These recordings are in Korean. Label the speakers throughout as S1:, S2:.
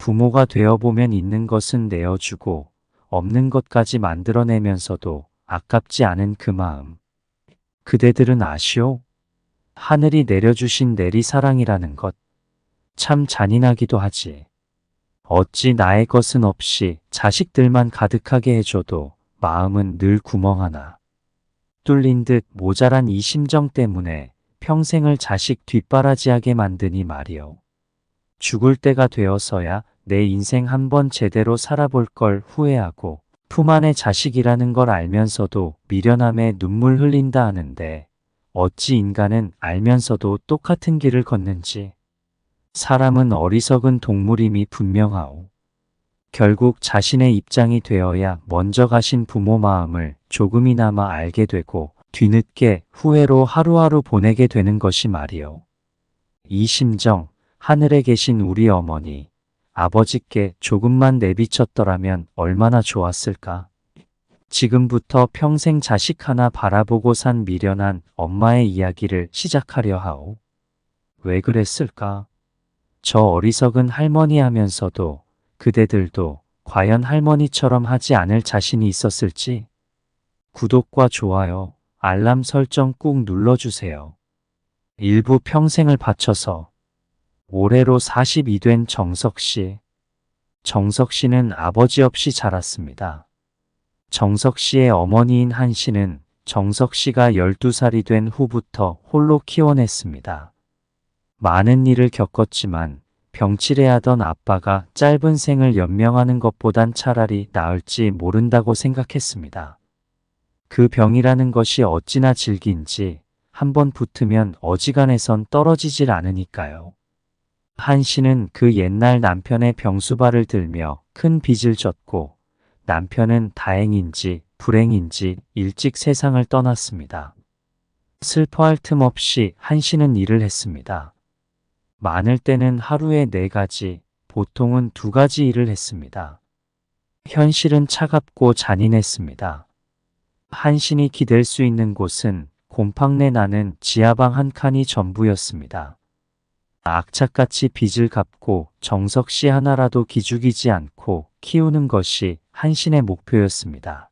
S1: 부모가 되어보면 있는 것은 내어주고 없는 것까지 만들어내면서도 아깝지 않은 그 마음. 그대들은 아시오? 하늘이 내려주신 내리사랑이라는 것. 참 잔인하기도 하지. 어찌 나의 것은 없이 자식들만 가득하게 해줘도 마음은 늘 구멍 하나. 뚫린 듯 모자란 이 심정 때문에 평생을 자식 뒷바라지하게 만드니 말이오. 죽을 때가 되어서야 내 인생 한번 제대로 살아볼 걸 후회하고 품 안의 자식이라는 걸 알면서도 미련함에 눈물 흘린다 하는데 어찌 인간은 알면서도 똑같은 길을 걷는지. 사람은 어리석은 동물임이 분명하오. 결국 자신의 입장이 되어야 먼저 가신 부모 마음을 조금이나마 알게 되고 뒤늦게 후회로 하루하루 보내게 되는 것이 말이오. 이 심정, 하늘에 계신 우리 어머니, 아버지께 조금만 내비쳤더라면 얼마나 좋았을까. 지금부터 평생 자식 하나 바라보고 산 미련한 엄마의 이야기를 시작하려 하오. 왜 그랬을까? 저 어리석은 할머니 하면서도 그대들도 과연 할머니처럼 하지 않을 자신이 있었을지? 구독과 좋아요, 알람 설정 꾹 눌러주세요. 일부 평생을 바쳐서 올해로 42 된 정석씨. 정석씨는 아버지 없이 자랐습니다. 정석씨의 어머니인 한씨는 정석씨가 12살이 된 후부터 홀로 키워냈습니다. 많은 일을 겪었지만 병치레하던 아빠가 짧은 생을 연명하는 것보단 차라리 나을지 모른다고 생각했습니다. 그 병이라는 것이 어찌나 질긴지 한번 붙으면 어지간해선 떨어지질 않으니까요. 한씨는 그 옛날 남편의 병수발을 들며 큰 빚을 졌고 남편은 다행인지 불행인지 일찍 세상을 떠났습니다. 슬퍼할 틈 없이 한씨는 일을 했습니다. 많을 때는 하루에 4가지, 보통은 2가지 일을 했습니다. 현실은 차갑고 잔인했습니다. 한신이 기댈 수 있는 곳은 곰팡내 나는 지하방 한 칸이 전부였습니다. 악착같이 빚을 갚고 정석씨 하나라도 기죽이지 않고 키우는 것이 한신의 목표였습니다.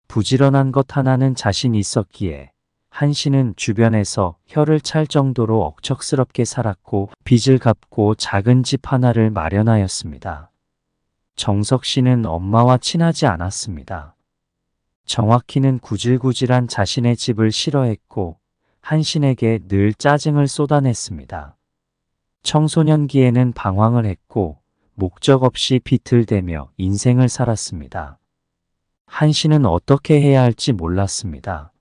S1: 부지런한 것 하나는 자신이 있었기에 한신은 주변에서 혀를 찰 정도로 억척스럽게 살았고 빚을 갚고 작은 집 하나를 마련하였습니다. 정석씨는 엄마와 친하지 않았습니다. 정확히는 구질구질한 자신의 집을 싫어했고 한신에게 늘 짜증을 쏟아냈습니다. 청소년기에는 방황을 했고 목적 없이 비틀대며 인생을 살았습니다. 한신은 어떻게 해야 할지 몰랐습니다.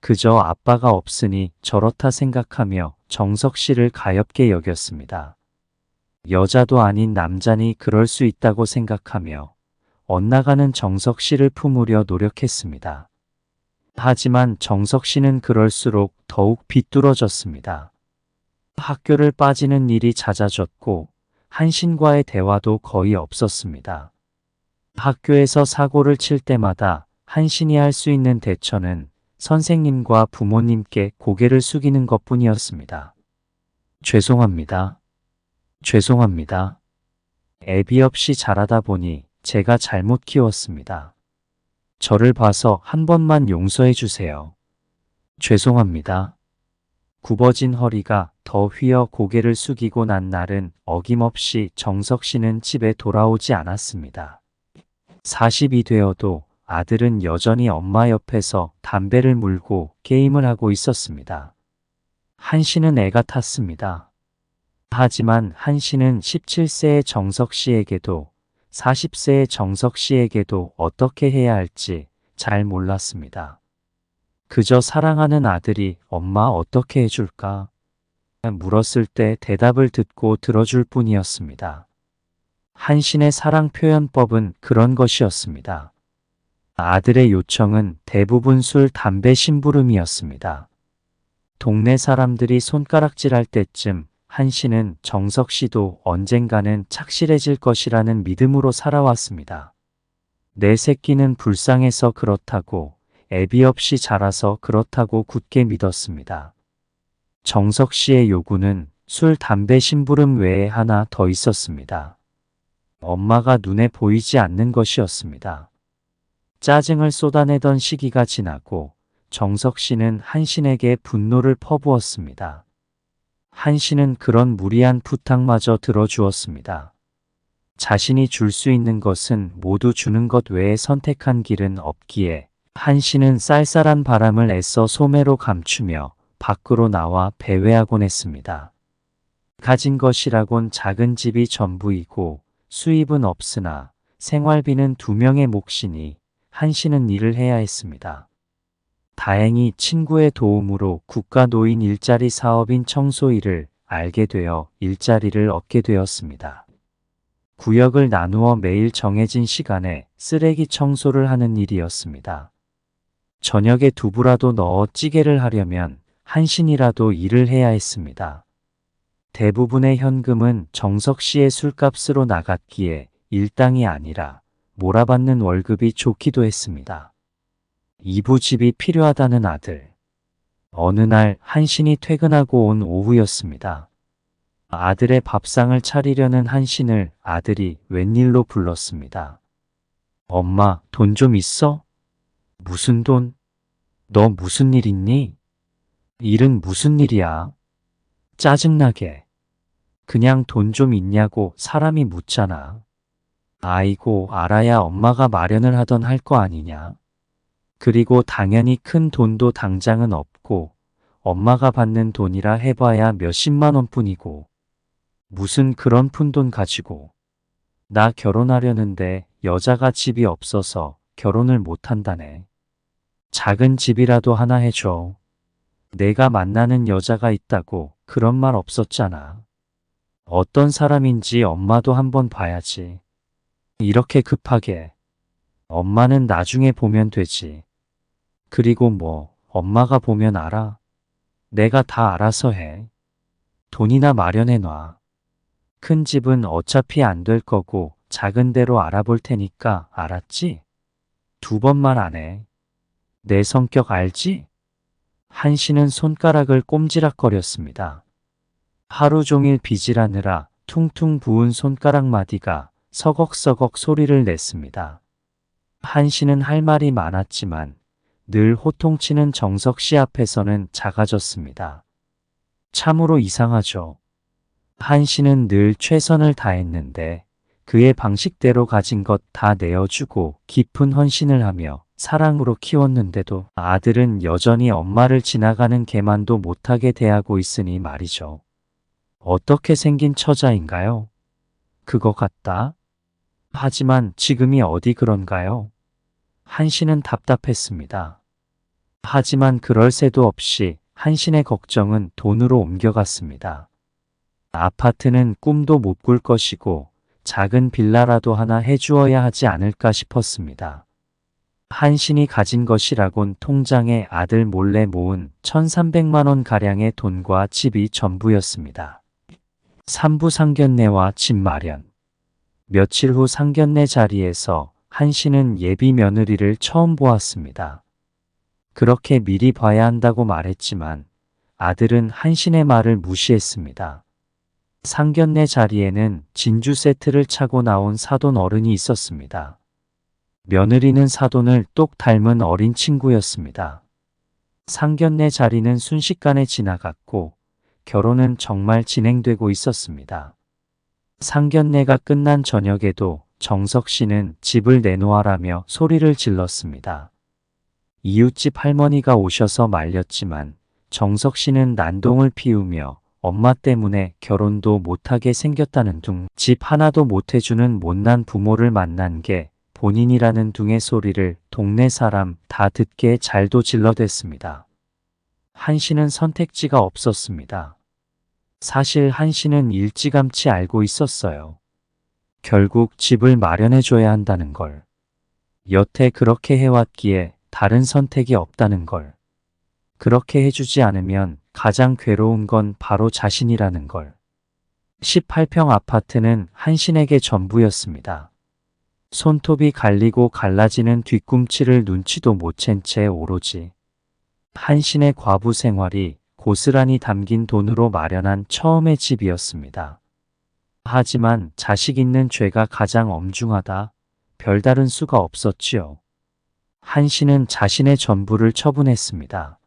S1: 그저 아빠가 없으니 저렇다 생각하며 정석씨를 가엾게 여겼습니다. 여자도 아닌 남자니 그럴 수 있다고 생각하며 엇나가는 정석씨를 품으려 노력했습니다. 하지만 정석씨는 그럴수록 더욱 비뚤어졌습니다. 학교를 빠지는 일이 잦아졌고 한신과의 대화도 거의 없었습니다. 학교에서 사고를 칠 때마다 한신이 할 수 있는 대처는 선생님과 부모님께 고개를 숙이는 것뿐이었습니다. 죄송합니다. 죄송합니다. 애비 없이 자라다 보니 제가 잘못 키웠습니다. 저를 봐서 한 번만 용서해 주세요. 죄송합니다. 굽어진 허리가 더 휘어 고개를 숙이고 난 날은 어김없이 정석씨는 집에 돌아오지 않았습니다. 40이 되어도 아들은 여전히 엄마 옆에서 담배를 물고 게임을 하고 있었습니다. 한씨는 애가 탔습니다. 하지만 한씨는 17세의 정석씨에게도 40세의 정석씨에게도 어떻게 해야 할지 잘 몰랐습니다. 그저 사랑하는 아들이 엄마 어떻게 해줄까? 물었을 때 대답을 듣고 들어줄 뿐이었습니다. 한신의 사랑 표현법은 그런 것이었습니다. 아들의 요청은 대부분 술, 담배 심부름이었습니다. 동네 사람들이 손가락질할 때쯤 한신은 정석씨도 언젠가는 착실해질 것이라는 믿음으로 살아왔습니다. 내 새끼는 불쌍해서 그렇다고 애비 없이 자라서 그렇다고 굳게 믿었습니다. 정석씨의 요구는 술, 담배 심부름 외에 하나 더 있었습니다. 엄마가 눈에 보이지 않는 것이었습니다. 짜증을 쏟아내던 시기가 지나고 정석 씨는 한신에게 분노를 퍼부었습니다. 한신은 그런 무리한 부탁마저 들어주었습니다. 자신이 줄 수 있는 것은 모두 주는 것 외에 선택한 길은 없기에 한신은 쌀쌀한 바람을 애써 소매로 감추며 밖으로 나와 배회하곤 했습니다. 가진 것이라곤 작은 집이 전부이고 수입은 없으나 생활비는 2명의 몫이니 한신은 일을 해야 했습니다. 다행히 친구의 도움으로 국가노인 일자리 사업인 청소 일을 알게 되어 일자리를 얻게 되었습니다. 구역을 나누어 매일 정해진 시간에 쓰레기 청소를 하는 일이었습니다. 저녁에 두부라도 넣어 찌개를 하려면 한신이라도 일을 해야 했습니다. 대부분의 현금은 정석 씨의 술값으로 나갔기에 일당이 아니라 몰아받는 월급이 좋기도 했습니다. 이부집이 필요하다는 아들. 어느 날 한신이 퇴근하고 온 오후였습니다. 아들의 밥상을 차리려는 한신을 아들이 웬일로 불렀습니다. 엄마, 돈 좀 있어? 무슨 돈? 너 무슨 일 있니? 일은 무슨 일이야? 짜증나게. 그냥 돈 좀 있냐고 사람이 묻잖아. 아이고, 알아야 엄마가 마련을 하던 할 거 아니냐. 그리고 당연히 큰 돈도 당장은 없고 엄마가 받는 돈이라 해봐야 몇십만 원뿐이고 무슨 그런 푼돈 가지고. 나 결혼하려는데 여자가 집이 없어서 결혼을 못한다네. 작은 집이라도 하나 해줘. 내가 만나는 여자가 있다고 그런 말 없었잖아. 어떤 사람인지 엄마도 한번 봐야지. 이렇게 급하게. 엄마는 나중에 보면 되지. 그리고 뭐 엄마가 보면 알아. 내가 다 알아서 해. 돈이나 마련해 놔. 큰 집은 어차피 안 될 거고 작은 데로 알아볼 테니까 알았지? 2번 말 안 해. 내 성격 알지? 한신은 손가락을 꼼지락거렸습니다. 하루 종일 빚일하느라 퉁퉁 부은 손가락 마디가 서걱서걱 소리를 냈습니다. 한신은 할 말이 많았지만 늘 호통치는 정석 씨 앞에서는 작아졌습니다. 참으로 이상하죠. 한신은 늘 최선을 다했는데 그의 방식대로 가진 것 다 내어주고 깊은 헌신을 하며 사랑으로 키웠는데도 아들은 여전히 엄마를 지나가는 개만도 못하게 대하고 있으니 말이죠. 어떻게 생긴 처자인가요? 그거 같다. 하지만 지금이 어디 그런가요? 한신은 답답했습니다. 하지만 그럴 새도 없이 한신의 걱정은 돈으로 옮겨갔습니다. 아파트는 꿈도 못 꿀 것이고 작은 빌라라도 하나 해주어야 하지 않을까 싶었습니다. 한신이 가진 것이라곤 통장에 아들 몰래 모은 1,300만 원 가량의 돈과 집이 전부였습니다. 삼부 상견례와 집 마련. 며칠 후 상견례 자리에서 한신은 예비 며느리를 처음 보았습니다. 그렇게 미리 봐야 한다고 말했지만 아들은 한신의 말을 무시했습니다. 상견례 자리에는 진주 세트를 차고 나온 사돈 어른이 있었습니다. 며느리는 사돈을 똑 닮은 어린 친구였습니다. 상견례 자리는 순식간에 지나갔고 결혼은 정말 진행되고 있었습니다. 상견례가 끝난 저녁에도 정석 씨는 집을 내놓아라며 소리를 질렀습니다. 이웃집 할머니가 오셔서 말렸지만 정석 씨는 난동을 피우며 엄마 때문에 결혼도 못하게 생겼다는 둥, 집 하나도 못 해주는 못난 부모를 만난 게 본인이라는 둥의 소리를 동네 사람 다 듣게 잘도 질러댔습니다. 한신은 선택지가 없었습니다. 사실 한신은 일찌감치 알고 있었어요. 결국 집을 마련해줘야 한다는 걸. 여태 그렇게 해왔기에 다른 선택이 없다는 걸. 그렇게 해주지 않으면 가장 괴로운 건 바로 자신이라는 걸. 18평 아파트는 한신에게 전부였습니다. 손톱이 갈리고 갈라지는 뒤꿈치를 눈치도 못 챈 채 오로지 한신의 과부 생활이 고스란히 담긴 돈으로 마련한 처음의 집이었습니다. 하지만 자식 있는 죄가 가장 엄중하다. 별다른 수가 없었지요. 한 씨는 자신의 전부를 처분했습니다.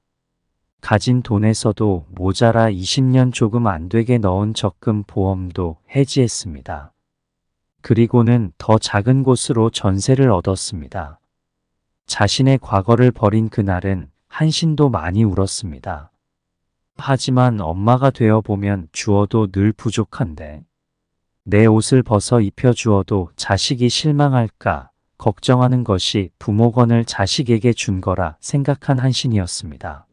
S1: 가진 돈에서도 모자라 20년 조금 안 되게 넣은 적금 보험도 해지했습니다. 그리고는 더 작은 곳으로 전세를 얻었습니다. 자신의 과거를 버린 그날은 한신도 많이 울었습니다. 하지만 엄마가 되어 보면 주어도 늘 부족한데 내 옷을 벗어 입혀주어도 자식이 실망할까 걱정하는 것이 부모건을 자식에게 준 거라 생각한 한신이었습니다.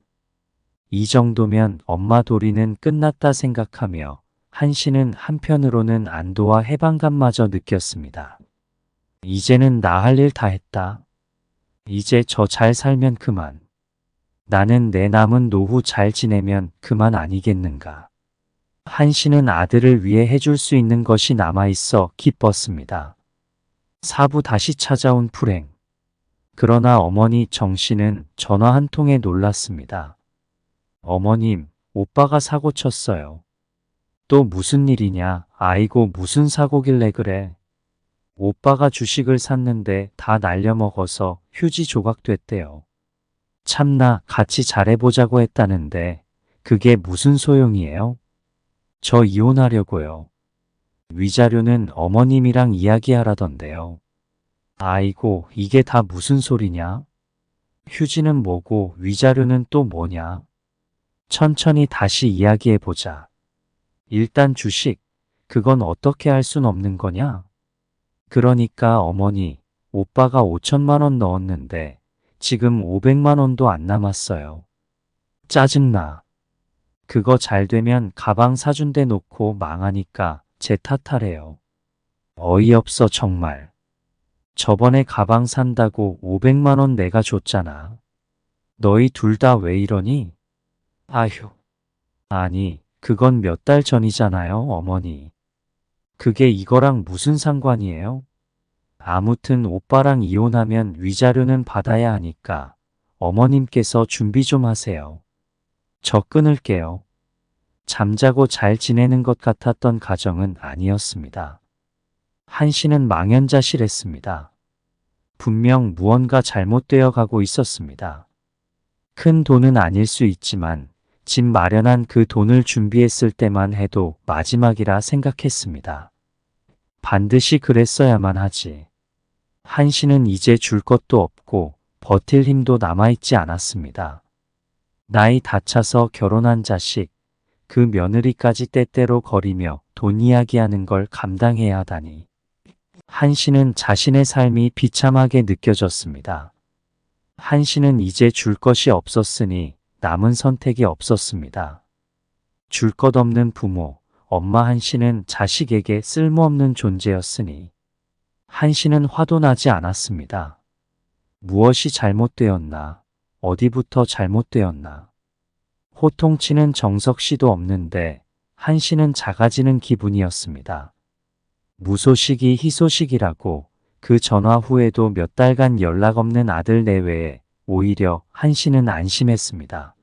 S1: 이 정도면 엄마 도리는 끝났다 생각하며 한신은 한편으로는 안도와 해방감마저 느꼈습니다. 이제는 나 할 일 다 했다. 이제 저 잘 살면 그만. 나는 내 남은 노후 잘 지내면 그만 아니겠는가. 한씨는 아들을 위해 해줄 수 있는 것이 남아있어 기뻤습니다. 사부 다시 찾아온 불행. 그러나 어머니 정씨는 전화 한 통에 놀랐습니다. 어머님, 오빠가 사고 쳤어요. 또 무슨 일이냐? 아이고 무슨 사고길래 그래? 오빠가 주식을 샀는데 다 날려먹어서 휴지 조각됐대요. 참나 같이 잘해보자고 했다는데 그게 무슨 소용이에요? 저 이혼하려고요. 위자료는 어머님이랑 이야기하라던데요. 아이고 이게 다 무슨 소리냐? 휴지는 뭐고 위자료는 또 뭐냐? 천천히 다시 이야기해보자. 일단 주식, 그건 어떻게 할 순 없는 거냐? 그러니까 어머니, 오빠가 5천만 원 넣었는데 지금 500만 원도 안 남았어요. 짜증나. 그거 잘 되면 가방 사준 데 놓고 망하니까 제 탓하래요. 어이없어 정말. 저번에 가방 산다고 500만 원 내가 줬잖아. 너희 둘 다 왜 이러니? 아휴. 아니, 그건 몇 달 전이잖아요, 어머니. 그게 이거랑 무슨 상관이에요? 아무튼 오빠랑 이혼하면 위자료는 받아야 하니까 어머님께서 준비 좀 하세요. 저 끊을게요. 잠자고 잘 지내는 것 같았던 가정은 아니었습니다. 한씨는 망연자실했습니다. 분명 무언가 잘못되어 가고 있었습니다. 큰 돈은 아닐 수 있지만 집 마련한 그 돈을 준비했을 때만 해도 마지막이라 생각했습니다. 반드시 그랬어야만 하지. 한씨는 이제 줄 것도 없고 버틸 힘도 남아있지 않았습니다. 나이 다 차서 결혼한 자식, 그 며느리까지 때때로 거리며 돈 이야기하는 걸 감당해야 하다니. 한씨는 자신의 삶이 비참하게 느껴졌습니다. 한씨는 이제 줄 것이 없었으니 남은 선택이 없었습니다. 줄 것 없는 부모, 엄마 한씨는 자식에게 쓸모없는 존재였으니 한씨는 화도 나지 않았습니다. 무엇이 잘못되었나? 어디부터 잘못되었나? 호통치는 정석씨도 없는데 한씨는 작아지는 기분이었습니다. 무소식이 희소식이라고 그 전화 후에도 몇 달간 연락 없는 아들 내외에 오히려 한씨는 안심했습니다.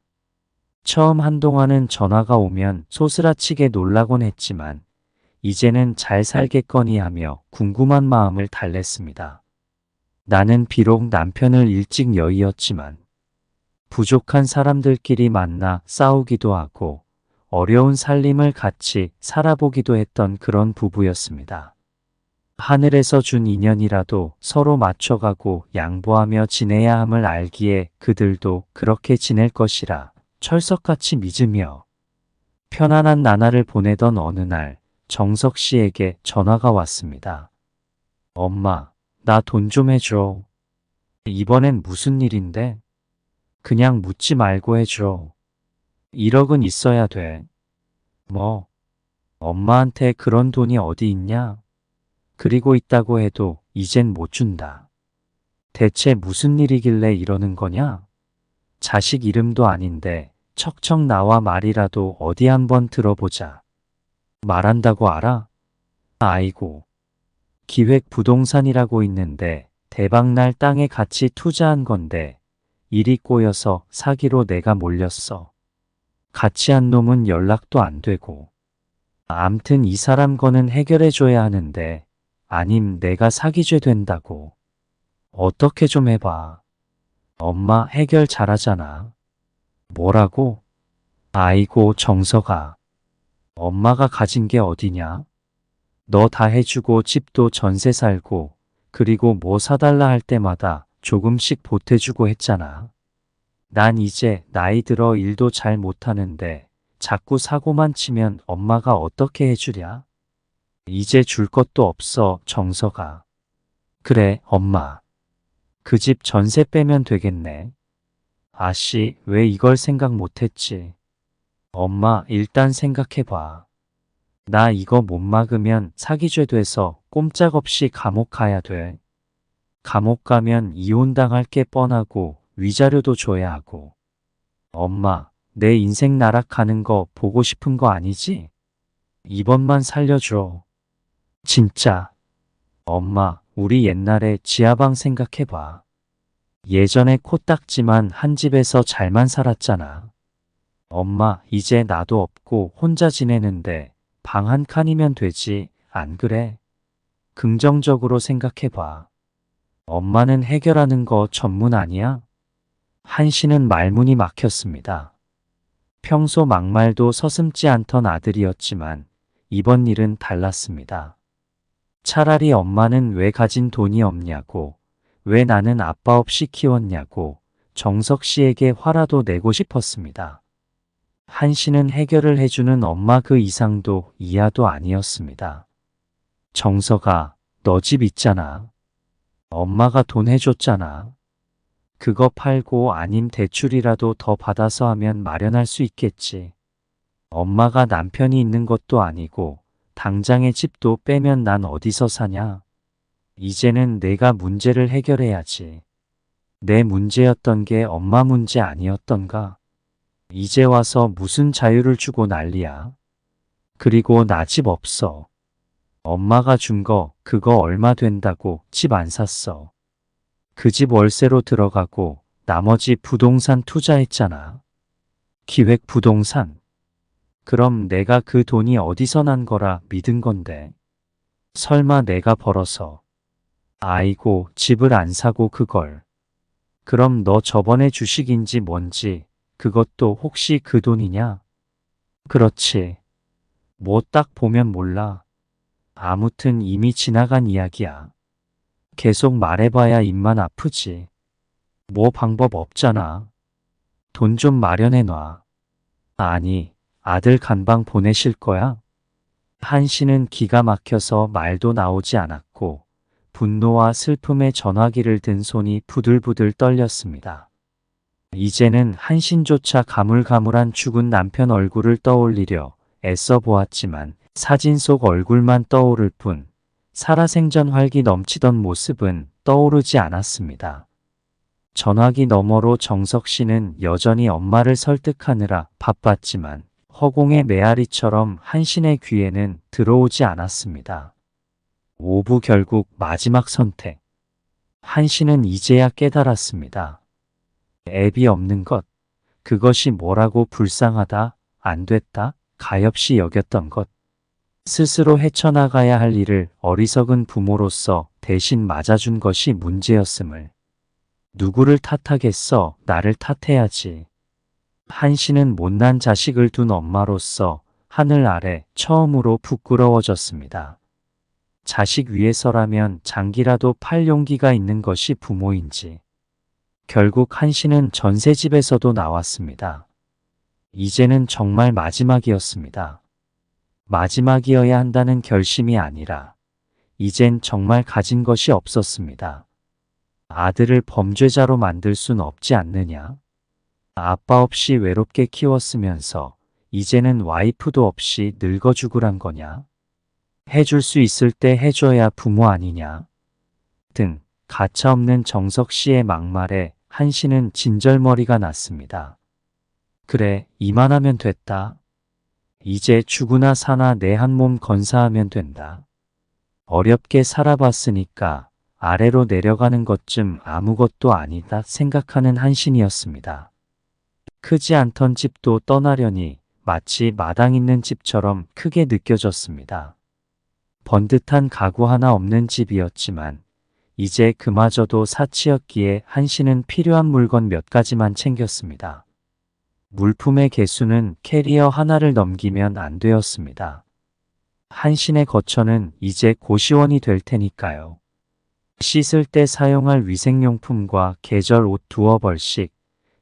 S1: 처음 한동안은 전화가 오면 소스라치게 놀라곤 했지만 이제는 잘 살겠거니 하며 궁금한 마음을 달랬습니다. 나는 비록 남편을 일찍 여의었지만 부족한 사람들끼리 만나 싸우기도 하고 어려운 살림을 같이 살아보기도 했던 그런 부부였습니다. 하늘에서 준 인연이라도 서로 맞춰가고 양보하며 지내야 함을 알기에 그들도 그렇게 지낼 것이라 철석같이 믿으며 편안한 나날을 보내던 어느 날 정석 씨에게 전화가 왔습니다. 엄마, 나 돈 좀 해줘. 이번엔 무슨 일인데? 그냥 묻지 말고 해줘. 1억은 있어야 돼. 뭐? 엄마한테 그런 돈이 어디 있냐? 그리고 있다고 해도 이젠 못 준다. 대체 무슨 일이길래 이러는 거냐? 자식 이름도 아닌데 척척 나와 말이라도 어디 한번 들어보자. 말한다고 알아? 아이고. 기획 부동산이라고 있는데 대박날 땅에 같이 투자한 건데 일이 꼬여서 사기로 내가 몰렸어. 같이 한 놈은 연락도 안 되고. 암튼 이 사람 거는 해결해줘야 하는데 아님 내가 사기죄 된다고. 어떻게 좀 해봐. 엄마 해결 잘하잖아. 뭐라고? 아이고 정석아. 엄마가 가진 게 어디냐? 너 다 해주고 집도 전세 살고 그리고 뭐 사달라 할 때마다 조금씩 보태주고 했잖아. 난 이제 나이 들어 일도 잘 못하는데 자꾸 사고만 치면 엄마가 어떻게 해주랴? 이제 줄 것도 없어 정석아. 그래 엄마. 그 집 전세 빼면 되겠네. 아씨 왜 이걸 생각 못했지? 엄마 일단 생각해봐. 나 이거 못 막으면 사기죄 돼서 꼼짝없이 감옥 가야 돼. 감옥 가면 이혼당할 게 뻔하고 위자료도 줘야 하고. 엄마, 내 인생 나락가는 거 보고 싶은 거 아니지? 이번만 살려줘. 진짜. 엄마, 우리 옛날에 지하방 생각해봐. 예전에 코딱지만 한 집에서 잘만 살았잖아. 엄마, 이제 나도 없고 혼자 지내는데 방 한 칸이면 되지, 안 그래? 긍정적으로 생각해봐. 엄마는 해결하는 거 전문 아니야? 한씨는 말문이 막혔습니다. 평소 막말도 서슴지 않던 아들이었지만 이번 일은 달랐습니다. 차라리 엄마는 왜 가진 돈이 없냐고, 왜 나는 아빠 없이 키웠냐고 정석 씨에게 화라도 내고 싶었습니다. 한씨는 해결을 해주는 엄마 그 이상도 이하도 아니었습니다. 정석아, 너 집 있잖아. 엄마가 돈 해줬잖아. 그거 팔고 아님 대출이라도 더 받아서 하면 마련할 수 있겠지. 엄마가 남편이 있는 것도 아니고 당장의 집도 빼면 난 어디서 사냐. 이제는 내가 문제를 해결해야지. 내 문제였던 게 엄마 문제 아니었던가? 이제 와서 무슨 자유를 주고 난리야. 그리고 나 집 없어. 엄마가 준 거 그거 얼마 된다고 집 안 샀어. 그 집 월세로 들어가고 나머지 부동산 투자했잖아. 기획부동산. 그럼 내가 그 돈이 어디서 난 거라 믿은 건데. 설마 내가 벌어서. 아이고 집을 안 사고 그걸. 그럼 너 저번에 주식인지 뭔지 그것도 혹시 그 돈이냐? 그렇지. 뭐 딱 보면 몰라. 아무튼 이미 지나간 이야기야. 계속 말해봐야 입만 아프지. 뭐 방법 없잖아. 돈 좀 마련해놔. 아니, 아들 간방 보내실 거야? 한씨는 기가 막혀서 말도 나오지 않았고 분노와 슬픔에 전화기를 든 손이 부들부들 떨렸습니다. 이제는 한신조차 가물가물한 죽은 남편 얼굴을 떠올리려 애써 보았지만 사진 속 얼굴만 떠오를 뿐 살아생전 활기 넘치던 모습은 떠오르지 않았습니다. 전화기 너머로 정석 씨는 여전히 엄마를 설득하느라 바빴지만 허공의 메아리처럼 한신의 귀에는 들어오지 않았습니다. 오부 결국 마지막 선택. 한신은 이제야 깨달았습니다. 애비 없는 것, 그것이 뭐라고 불쌍하다, 안 됐다, 가엾이 여겼던 것. 스스로 헤쳐나가야 할 일을 어리석은 부모로서 대신 맞아준 것이 문제였음을. 누구를 탓하겠어, 나를 탓해야지. 한씨는 못난 자식을 둔 엄마로서 하늘 아래 처음으로 부끄러워졌습니다. 자식 위해서라면 장기라도 팔 용기가 있는 것이 부모인지. 결국 한씨는 전세집에서도 나왔습니다. 이제는 정말 마지막이었습니다. 마지막이어야 한다는 결심이 아니라 이젠 정말 가진 것이 없었습니다. 아들을 범죄자로 만들 순 없지 않느냐? 아빠 없이 외롭게 키웠으면서 이제는 와이프도 없이 늙어 죽으란 거냐? 해줄 수 있을 때 해줘야 부모 아니냐? 등 가차없는 정석 씨의 막말에 한씨는 진절머리가 났습니다. 그래, 이만하면 됐다. 이제 죽으나 사나 내 한 몸 건사하면 된다. 어렵게 살아봤으니까 아래로 내려가는 것쯤 아무것도 아니다 생각하는 한신이었습니다. 크지 않던 집도 떠나려니 마치 마당 있는 집처럼 크게 느껴졌습니다. 번듯한 가구 하나 없는 집이었지만 이제 그마저도 사치였기에 한씨는 필요한 물건 몇 가지만 챙겼습니다. 물품의 개수는 캐리어 하나를 넘기면 안 되었습니다. 한신의 거처는 이제 고시원이 될 테니까요. 씻을 때 사용할 위생용품과 계절 옷 두어 벌씩,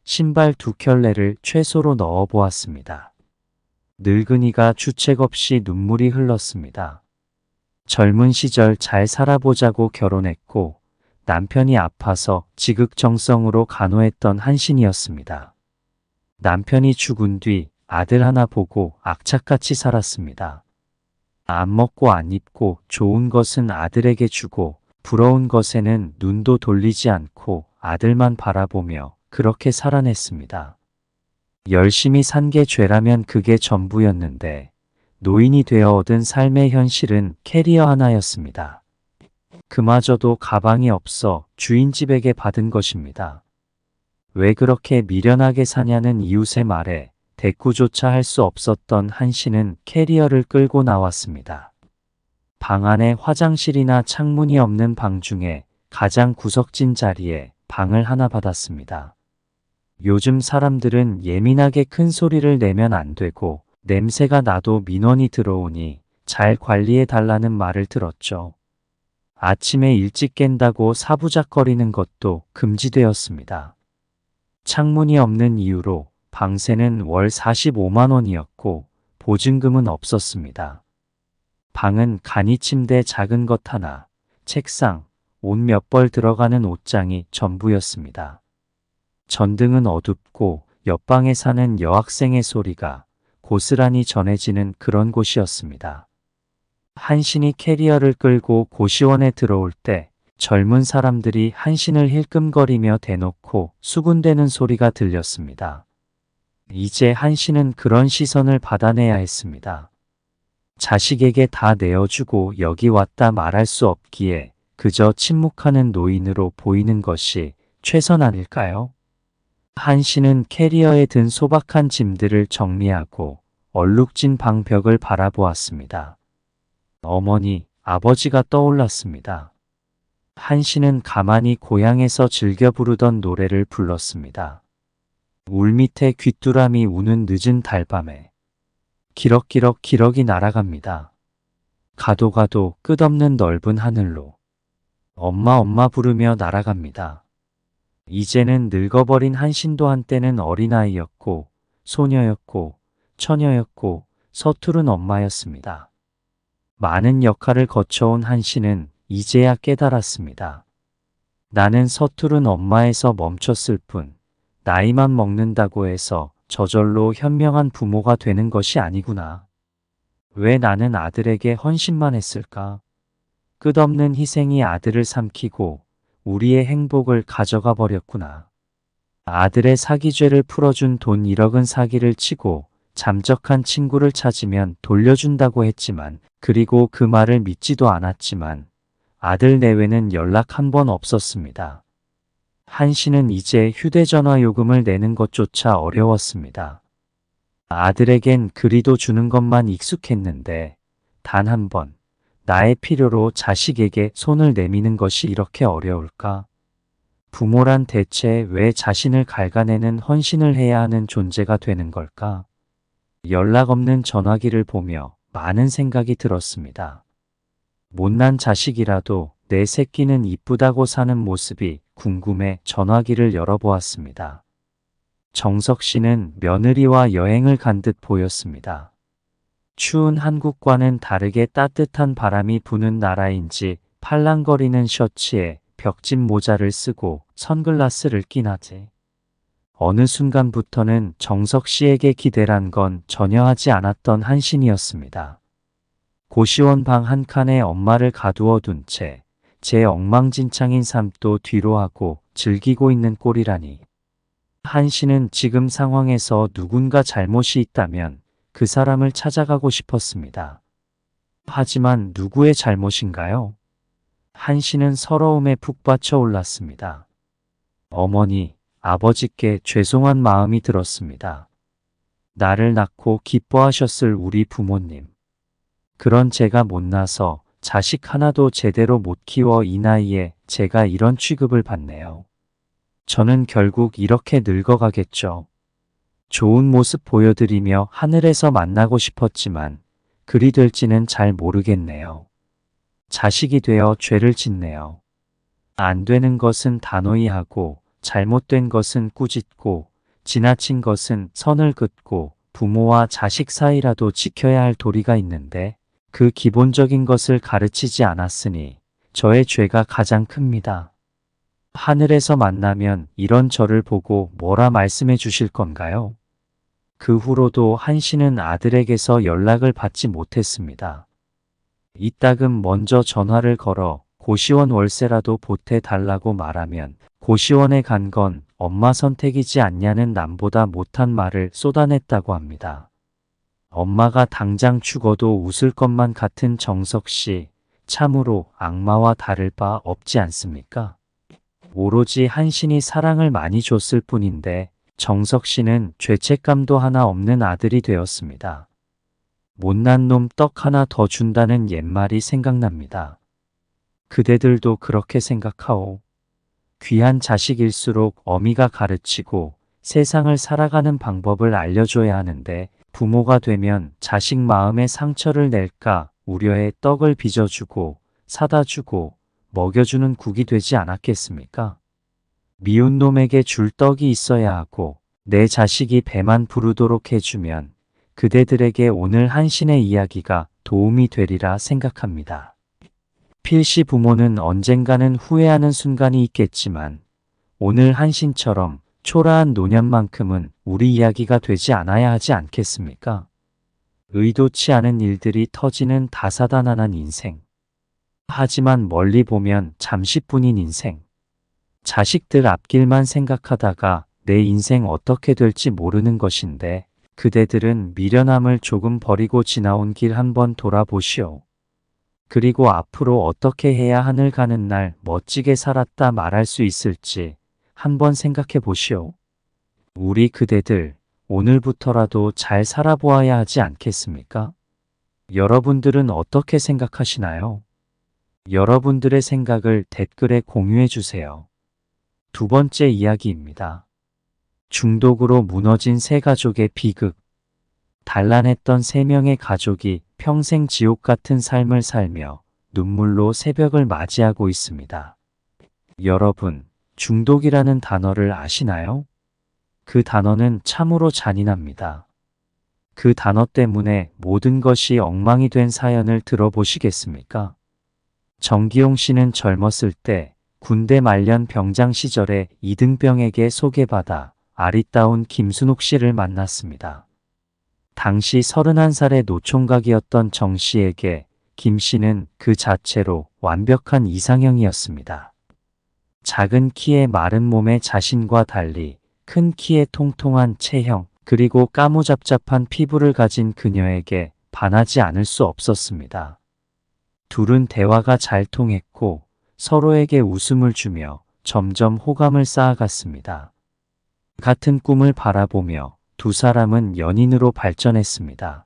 S1: 신발 두 켤레를 최소로 넣어 보았습니다. 늙은이가 주책 없이 눈물이 흘렀습니다. 젊은 시절 잘 살아보자고 결혼했고 남편이 아파서 지극정성으로 간호했던 한신이었습니다. 남편이 죽은 뒤 아들 하나 보고 악착같이 살았습니다. 안 먹고 안 입고 좋은 것은 아들에게 주고 부러운 것에는 눈도 돌리지 않고 아들만 바라보며 그렇게 살아냈습니다. 열심히 산 게 죄라면 그게 전부였는데 노인이 되어 얻은 삶의 현실은 캐리어 하나였습니다. 그마저도 가방이 없어 주인집에게 받은 것입니다. 왜 그렇게 미련하게 사냐는 이웃의 말에 대꾸조차 할 수 없었던 한씨는 캐리어를 끌고 나왔습니다. 방 안에 화장실이나 창문이 없는 방 중에 가장 구석진 자리에 방을 하나 받았습니다. 요즘 사람들은 예민하게 큰 소리를 내면 안 되고 냄새가 나도 민원이 들어오니 잘 관리해 달라는 말을 들었죠. 아침에 일찍 깬다고 사부작거리는 것도 금지되었습니다. 창문이 없는 이유로 방세는 월 45만 원이었고 보증금은 없었습니다. 방은 간이 침대 작은 것 하나, 책상, 옷 몇 벌 들어가는 옷장이 전부였습니다. 전등은 어둡고 옆방에 사는 여학생의 소리가 고스란히 전해지는 그런 곳이었습니다. 한신이 캐리어를 끌고 고시원에 들어올 때 젊은 사람들이 한신을 힐끔거리며 대놓고 수군대는 소리가 들렸습니다. 이제 한신은 그런 시선을 받아내야 했습니다. 자식에게 다 내어주고 여기 왔다 말할 수 없기에 그저 침묵하는 노인으로 보이는 것이 최선 아닐까요? 한씨는 캐리어에 든 소박한 짐들을 정리하고 얼룩진 방벽을 바라보았습니다. 어머니, 아버지가 떠올랐습니다. 한씨는 가만히 고향에서 즐겨 부르던 노래를 불렀습니다. 울밑에 귀뚜라미 우는 늦은 달밤에 기럭기럭 기럭이 날아갑니다. 가도 가도 끝없는 넓은 하늘로 엄마 엄마 부르며 날아갑니다. 이제는 늙어버린 한신도 한때는 어린아이였고 소녀였고 처녀였고 서투른 엄마였습니다. 많은 역할을 거쳐온 한신은 이제야 깨달았습니다. 나는 서투른 엄마에서 멈췄을 뿐 나이만 먹는다고 해서 저절로 현명한 부모가 되는 것이 아니구나. 왜 나는 아들에게 헌신만 했을까? 끝없는 희생이 아들을 삼키고 우리의 행복을 가져가 버렸구나. 아들의 사기죄를 풀어준 돈 1억은 사기를 치고 잠적한 친구를 찾으면 돌려준다고 했지만 그리고 그 말을 믿지도 않았지만 아들 내외는 연락 한 번 없었습니다. 한씨는 이제 휴대전화 요금을 내는 것조차 어려웠습니다. 아들에겐 그리도 주는 것만 익숙했는데 단 한 번 나의 필요로 자식에게 손을 내미는 것이 이렇게 어려울까? 부모란 대체 왜 자신을 갉아내는 헌신을 해야 하는 존재가 되는 걸까? 연락 없는 전화기를 보며 많은 생각이 들었습니다. 못난 자식이라도 내 새끼는 이쁘다고 사는 모습이 궁금해 전화기를 열어보았습니다. 정석 씨는 며느리와 여행을 간 듯 보였습니다. 추운 한국과는 다르게 따뜻한 바람이 부는 나라인지 팔랑거리는 셔츠에 벽진 모자를 쓰고 선글라스를 낀 하지. 어느 순간부터는 정석 씨에게 기대란 건 전혀 하지 않았던 한신이었습니다. 고시원 방 한 칸에 엄마를 가두어 둔 채 제 엉망진창인 삶도 뒤로 하고 즐기고 있는 꼴이라니. 한신은 지금 상황에서 누군가 잘못이 있다면 그 사람을 찾아가고 싶었습니다. 하지만 누구의 잘못인가요? 한신은 서러움에 푹 받쳐 올랐습니다. 어머니, 아버지께 죄송한 마음이 들었습니다. 나를 낳고 기뻐하셨을 우리 부모님. 그런 제가 못나서 자식 하나도 제대로 못 키워 이 나이에 제가 이런 취급을 받네요. 저는 결국 이렇게 늙어가겠죠. 좋은 모습 보여드리며 하늘에서 만나고 싶었지만 그리 될지는 잘 모르겠네요. 자식이 되어 죄를 짓네요. 안 되는 것은 단호히 하고 잘못된 것은 꾸짖고 지나친 것은 선을 긋고 부모와 자식 사이라도 지켜야 할 도리가 있는데 그 기본적인 것을 가르치지 않았으니 저의 죄가 가장 큽니다. 하늘에서 만나면 이런 저를 보고 뭐라 말씀해 주실 건가요? 그 후로도 한씨는 아들에게서 연락을 받지 못했습니다. 이따금 먼저 전화를 걸어 고시원 월세라도 보태달라고 말하면 고시원에 간 건 엄마 선택이지 않냐는 남보다 못한 말을 쏟아냈다고 합니다. 엄마가 당장 죽어도 웃을 것만 같은 정석 씨, 참으로 악마와 다를 바 없지 않습니까? 오로지 한신이 사랑을 많이 줬을 뿐인데 정석 씨는 죄책감도 하나 없는 아들이 되었습니다. 못난 놈 떡 하나 더 준다는 옛말이 생각납니다. 그대들도 그렇게 생각하오. 귀한 자식일수록 어미가 가르치고 세상을 살아가는 방법을 알려줘야 하는데 부모가 되면 자식 마음에 상처를 낼까 우려해 떡을 빚어주고 사다 주고 먹여주는 국이 되지 않았겠습니까? 미운 놈에게 줄 떡이 있어야 하고 내 자식이 배만 부르도록 해주면 그대들에게 오늘 한신의 이야기가 도움이 되리라 생각합니다. 필시 부모는 언젠가는 후회하는 순간이 있겠지만 오늘 한신처럼 초라한 노년만큼은 우리 이야기가 되지 않아야 하지 않겠습니까? 의도치 않은 일들이 터지는 다사다난한 인생. 하지만 멀리 보면 잠시뿐인 인생. 자식들 앞길만 생각하다가 내 인생 어떻게 될지 모르는 것인데 그대들은 미련함을 조금 버리고 지나온 길 한번 돌아보시오. 그리고 앞으로 어떻게 해야 하늘 가는 날 멋지게 살았다 말할 수 있을지 한번 생각해 보시오. 우리 그대들 오늘부터라도 잘 살아보아야 하지 않겠습니까? 여러분들은 어떻게 생각하시나요? 여러분들의 생각을 댓글에 공유해 주세요. 두 번째 이야기입니다. 중독으로 무너진 세 가족의 비극. 단란했던 세 명의 가족이 평생 지옥 같은 삶을 살며 눈물로 새벽을 맞이하고 있습니다. 여러분, 중독이라는 단어를 아시나요? 그 단어는 참으로 잔인합니다. 그 단어 때문에 모든 것이 엉망이 된 사연을 들어보시겠습니까? 정기용 씨는 젊었을 때 군대 말년 병장 시절에 이등병에게 소개받아 아리따운 김순옥 씨를 만났습니다. 당시 31살의 노총각이었던 정 씨에게 김 씨는 그 자체로 완벽한 이상형이었습니다. 작은 키에 마른 몸의 자신과 달리 큰 키에 통통한 체형 그리고 까무잡잡한 피부를 가진 그녀에게 반하지 않을 수 없었습니다. 둘은 대화가 잘 통했고 서로에게 웃음을 주며 점점 호감을 쌓아갔습니다. 같은 꿈을 바라보며 두 사람은 연인으로 발전했습니다.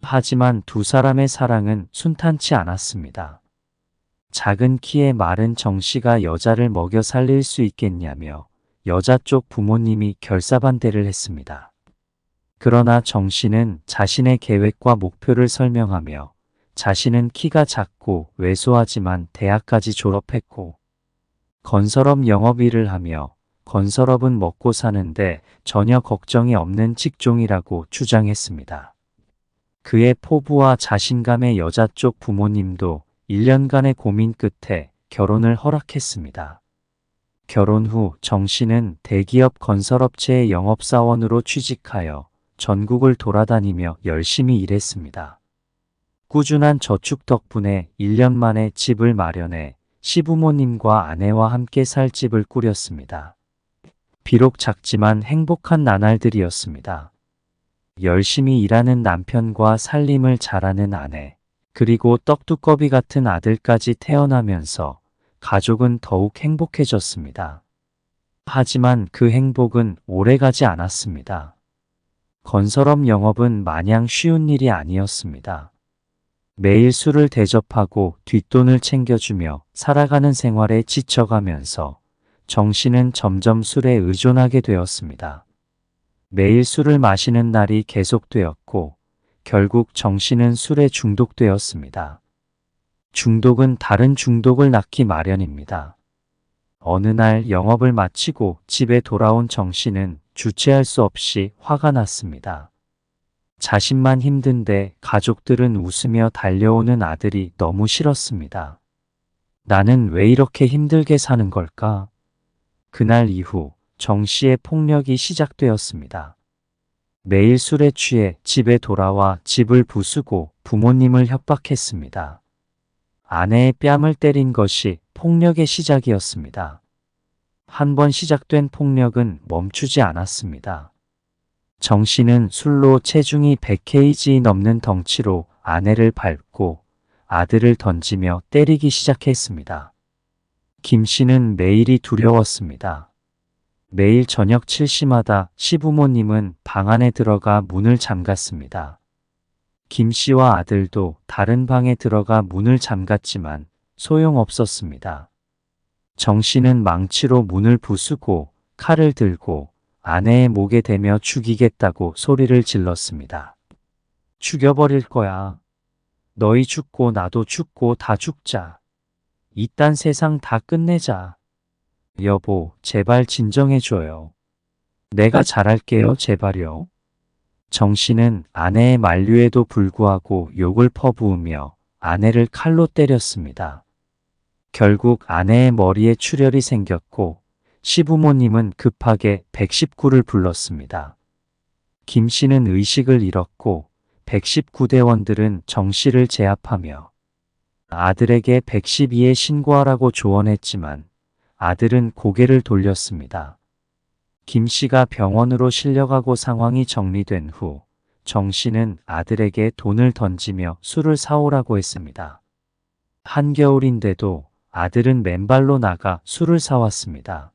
S1: 하지만 두 사람의 사랑은 순탄치 않았습니다. 작은 키에 마른 정 씨가 여자를 먹여 살릴 수 있겠냐며 여자 쪽 부모님이 결사반대를 했습니다. 그러나 정 씨는 자신의 계획과 목표를 설명하며 자신은 키가 작고 왜소하지만 대학까지 졸업했고 건설업 영업일을 하며 건설업은 먹고 사는데 전혀 걱정이 없는 직종이라고 주장했습니다. 그의 포부와 자신감에 여자 쪽 부모님도 1년간의 고민 끝에 결혼을 허락했습니다. 결혼 후 정 씨는 대기업 건설업체의 영업사원으로 취직하여 전국을 돌아다니며 열심히 일했습니다. 꾸준한 저축 덕분에 1년 만에 집을 마련해 시부모님과 아내와 함께 살 집을 꾸렸습니다. 비록 작지만 행복한 나날들이었습니다. 열심히 일하는 남편과 살림을 잘하는 아내, 그리고 떡두꺼비 같은 아들까지 태어나면서 가족은 더욱 행복해졌습니다. 하지만 그 행복은 오래가지 않았습니다. 건설업 영업은 마냥 쉬운 일이 아니었습니다. 매일 술을 대접하고 뒷돈을 챙겨주며 살아가는 생활에 지쳐가면서 정씨는 점점 술에 의존하게 되었습니다. 매일 술을 마시는 날이 계속되었고 결국 정씨는 술에 중독되었습니다. 중독은 다른 중독을 낳기 마련입니다. 어느 날 영업을 마치고 집에 돌아온 정씨는 주체할 수 없이 화가 났습니다. 자신만 힘든데 가족들은 웃으며 달려오는 아들이 너무 싫었습니다. 나는 왜 이렇게 힘들게 사는 걸까? 그날 이후 정씨의 폭력이 시작되었습니다. 매일 술에 취해 집에 돌아와 집을 부수고 부모님을 협박했습니다. 아내의 뺨을 때린 것이 폭력의 시작이었습니다. 한 번 시작된 폭력은 멈추지 않았습니다. 정씨는 술로 체중이 100kg 넘는 덩치로 아내를 밟고 아들을 던지며 때리기 시작했습니다. 김씨는 매일이 두려웠습니다. 매일 저녁 7시마다 시부모님은 방 안에 들어가 문을 잠갔습니다. 김씨와 아들도 다른 방에 들어가 문을 잠갔지만 소용없었습니다. 정씨는 망치로 문을 부수고 칼을 들고 아내의 목에 대며 죽이겠다고 소리를 질렀습니다. 죽여버릴 거야. 너희 죽고 나도 죽고 다 죽자. 이딴 세상 다 끝내자. 여보, 제발 진정해줘요. 내가 잘할게요, 제발요. 정씨는 아내의 만류에도 불구하고 욕을 퍼부으며 아내를 칼로 때렸습니다. 결국 아내의 머리에 출혈이 생겼고 시부모님은 급하게 119를 불렀습니다. 김씨는 의식을 잃었고 119대원들은 정씨를 제압하며 아들에게 112에 신고하라고 조언했지만 아들은 고개를 돌렸습니다. 김씨가 병원으로 실려가고 상황이 정리된 후 정씨는 아들에게 돈을 던지며 술을 사오라고 했습니다. 한겨울인데도 아들은 맨발로 나가 술을 사왔습니다.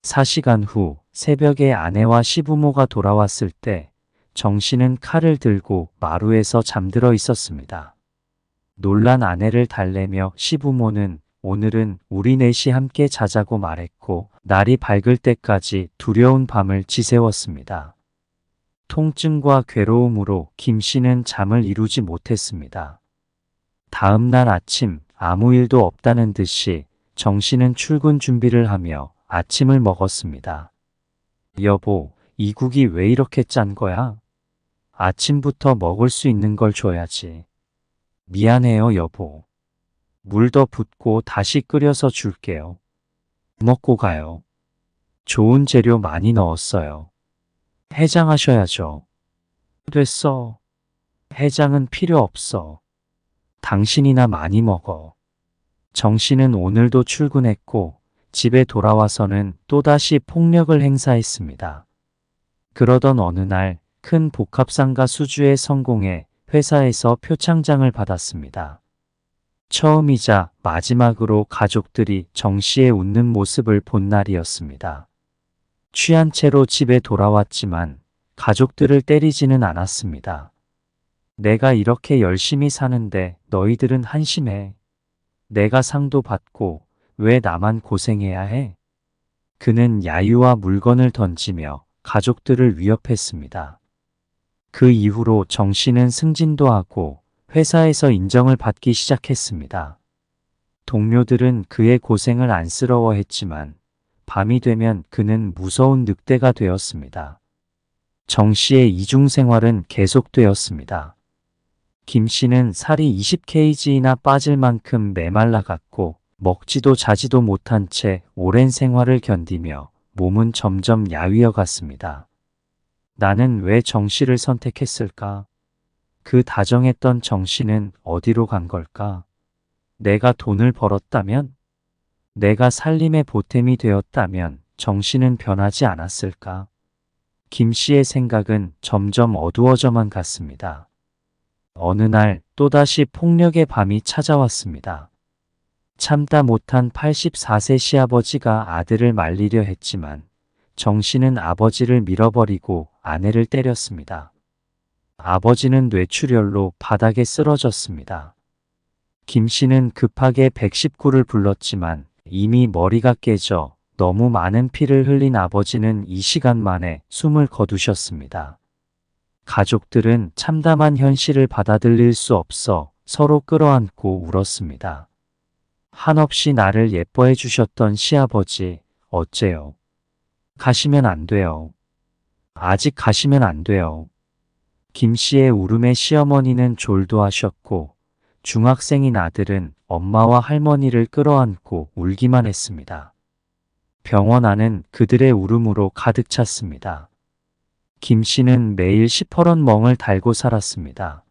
S1: 4시간 후 새벽에 아내와 시부모가 돌아왔을 때 정씨는 칼을 들고 마루에서 잠들어 있었습니다. 놀란 아내를 달래며 시부모는 오늘은 우리 넷이 함께 자자고 말했고 날이 밝을 때까지 두려운 밤을 지새웠습니다. 통증과 괴로움으로 김씨는 잠을 이루지 못했습니다. 다음 날 아침 아무 일도 없다는 듯이 정씨는 출근 준비를 하며 아침을 먹었습니다. 여보, 이 국이 왜 이렇게 짠 거야? 아침부터 먹을 수 있는 걸 줘야지. 미안해요, 여보. 물 더 붓고 다시 끓여서 줄게요. 먹고 가요. 좋은 재료 많이 넣었어요. 해장하셔야죠. 됐어. 해장은 필요 없어. 당신이나 많이 먹어. 정씨는 오늘도 출근했고 집에 돌아와서는 또다시 폭력을 행사했습니다. 그러던 어느 날 큰 복합상가 수주에 성공해 회사에서 표창장을 받았습니다. 처음이자 마지막으로 가족들이 정씨의 웃는 모습을 본 날이었습니다. 취한 채로 집에 돌아왔지만 가족들을 때리지는 않았습니다. 내가 이렇게 열심히 사는데 너희들은 한심해. 내가 상도 받고 왜 나만 고생해야 해? 그는 야유와 물건을 던지며 가족들을 위협했습니다. 그 이후로 정씨는 승진도 하고 회사에서 인정을 받기 시작했습니다. 동료들은 그의 고생을 안쓰러워했지만 밤이 되면 그는 무서운 늑대가 되었습니다. 정씨의 이중생활은 계속되었습니다. 김씨는 살이 20kg나 빠질 만큼 메말라갔고 먹지도 자지도 못한 채 오랜 생활을 견디며 몸은 점점 야위어 갔습니다. 나는 왜 정씨를 선택했을까? 그 다정했던 정씨는 어디로 간 걸까? 내가 돈을 벌었다면? 내가 살림의 보탬이 되었다면 정씨는 변하지 않았을까? 김씨의 생각은 점점 어두워져만 갔습니다. 어느 날 또다시 폭력의 밤이 찾아왔습니다. 참다 못한 84세 시아버지가 아들을 말리려 했지만 정씨는 아버지를 밀어버리고 아내를 때렸습니다. 아버지는 뇌출혈로 바닥에 쓰러졌습니다. 김 씨는 급하게 119를 불렀지만 이미 머리가 깨져 너무 많은 피를 흘린 아버지는 이 시간 만에 숨을 거두셨습니다. 가족들은 참담한 현실을 받아들일 수 없어 서로 끌어안고 울었습니다. 한없이 나를 예뻐해 주셨던 시아버지, 어째요? 가시면 안 돼요. 아직 가시면 안 돼요. 김 씨의 울음에 시어머니는 졸도하셨고 중학생인 아들은 엄마와 할머니를 끌어안고 울기만 했습니다. 병원 안은 그들의 울음으로 가득 찼습니다. 김 씨는 매일 시퍼런 멍을 달고 살았습니다.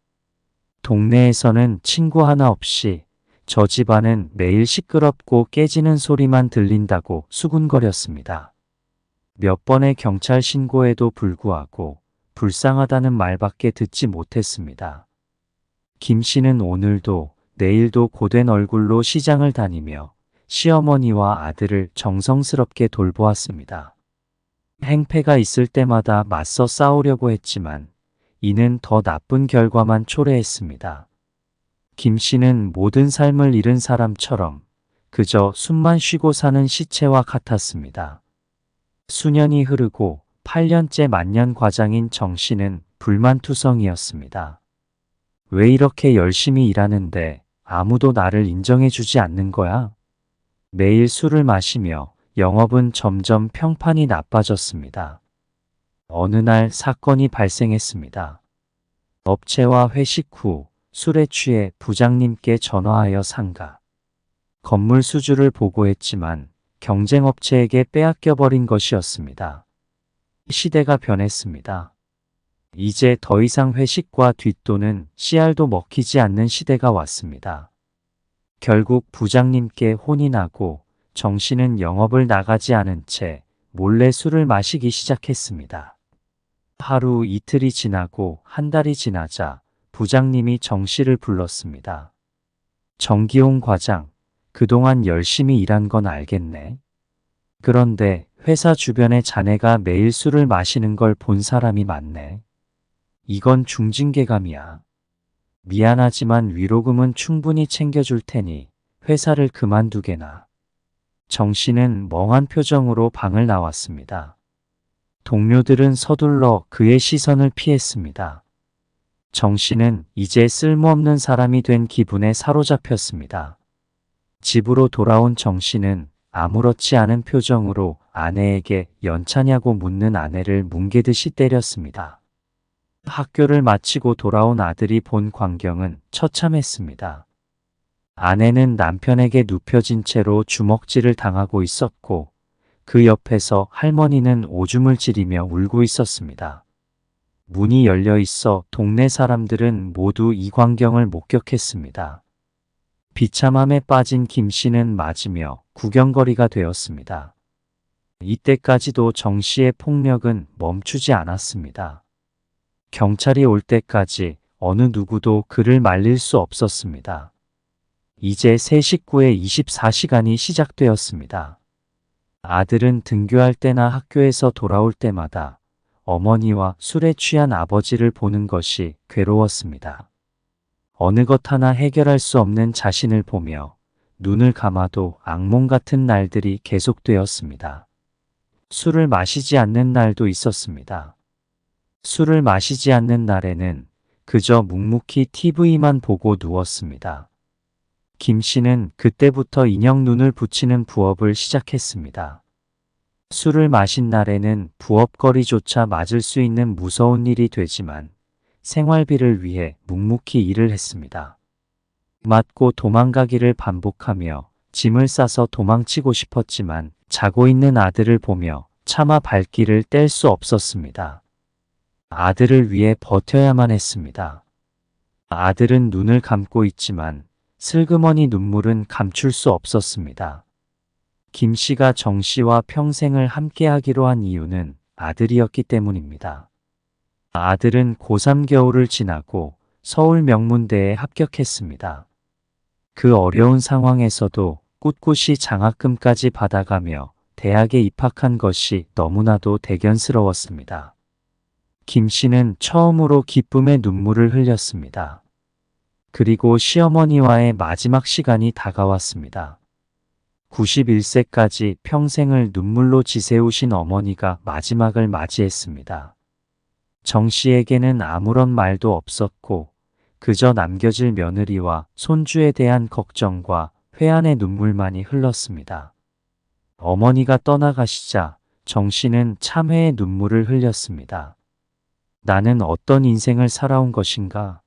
S1: 동네에서는 친구 하나 없이 저 집안은 매일 시끄럽고 깨지는 소리만 들린다고 수군거렸습니다. 몇 번의 경찰 신고에도 불구하고 불쌍하다는 말밖에 듣지 못했습니다. 김 씨는 오늘도 내일도 고된 얼굴로 시장을 다니며 시어머니와 아들을 정성스럽게 돌보았습니다. 행패가 있을 때마다 맞서 싸우려고 했지만 이는 더 나쁜 결과만 초래했습니다. 김 씨는 모든 삶을 잃은 사람처럼 그저 숨만 쉬고 사는 시체와 같았습니다. 수년이 흐르고 8년째 만년 과장인 정 씨는 불만투성이었습니다. 왜 이렇게 열심히 일하는데 아무도 나를 인정해주지 않는 거야? 매일 술을 마시며 영업은 점점 평판이 나빠졌습니다. 어느 날 사건이 발생했습니다. 업체와 회식 후 술에 취해 부장님께 전화하여 상가, 건물 수주를 보고했지만 경쟁업체에게 빼앗겨버린 것이었습니다. 시대가 변했습니다. 이제 더 이상 회식과 뒷돈은 씨알도 먹히지 않는 시대가 왔습니다. 결국 부장님께 혼이 나고 정 씨는 영업을 나가지 않은 채 몰래 술을 마시기 시작했습니다. 하루 이틀이 지나고 한 달이 지나자 부장님이 정 씨를 불렀습니다. 정기용 과장, 그동안 열심히 일한 건 알겠네. 그런데 회사 주변에 자네가 매일 술을 마시는 걸 본 사람이 많네. 이건 중징계감이야. 미안하지만 위로금은 충분히 챙겨줄 테니 회사를 그만두게나. 정 씨는 멍한 표정으로 방을 나왔습니다. 동료들은 서둘러 그의 시선을 피했습니다. 정 씨는 이제 쓸모없는 사람이 된 기분에 사로잡혔습니다. 집으로 돌아온 정 씨는 아무렇지 않은 표정으로 아내에게 연차냐고 묻는 아내를 뭉개듯이 때렸습니다. 학교를 마치고 돌아온 아들이 본 광경은 처참했습니다. 아내는 남편에게 눕혀진 채로 주먹질을 당하고 있었고 그 옆에서 할머니는 오줌을 지리며 울고 있었습니다. 문이 열려 있어 동네 사람들은 모두 이 광경을 목격했습니다. 비참함에 빠진 김 씨는 맞으며 구경거리가 되었습니다. 이때까지도 정 씨의 폭력은 멈추지 않았습니다. 경찰이 올 때까지 어느 누구도 그를 말릴 수 없었습니다. 이제 새 식구의 24시간이 시작되었습니다. 아들은 등교할 때나 학교에서 돌아올 때마다 어머니와 술에 취한 아버지를 보는 것이 괴로웠습니다. 어느 것 하나 해결할 수 없는 자신을 보며 눈을 감아도 악몽 같은 날들이 계속되었습니다. 술을 마시지 않는 날도 있었습니다. 술을 마시지 않는 날에는 그저 묵묵히 TV만 보고 누웠습니다. 김 씨는 그때부터 인형 눈을 붙이는 부업을 시작했습니다. 술을 마신 날에는 부업거리조차 맞을 수 있는 무서운 일이 되지만 생활비를 위해 묵묵히 일을 했습니다. 맞고 도망가기를 반복하며 짐을 싸서 도망치고 싶었지만 자고 있는 아들을 보며 차마 발길을 뗄 수 없었습니다. 아들을 위해 버텨야만 했습니다. 아들은 눈을 감고 있지만 슬그머니 눈물은 감출 수 없었습니다. 김 씨가 정 씨와 평생을 함께하기로 한 이유는 아들이었기 때문입니다. 아들은 고3 겨울을 지나고 서울 명문대에 합격했습니다. 그 어려운 상황에서도 꿋꿋이 장학금까지 받아가며 대학에 입학한 것이 너무나도 대견스러웠습니다. 김 씨는 처음으로 기쁨의 눈물을 흘렸습니다. 그리고 시어머니와의 마지막 시간이 다가왔습니다. 91세까지 평생을 눈물로 지새우신 어머니가 마지막을 맞이했습니다. 정 씨에게는 아무런 말도 없었고 그저 남겨질 며느리와 손주에 대한 걱정과 회한의 눈물만이 흘렀습니다. 어머니가 떠나가시자 정 씨는 참회의 눈물을 흘렸습니다. 나는 어떤 인생을 살아온 것인가?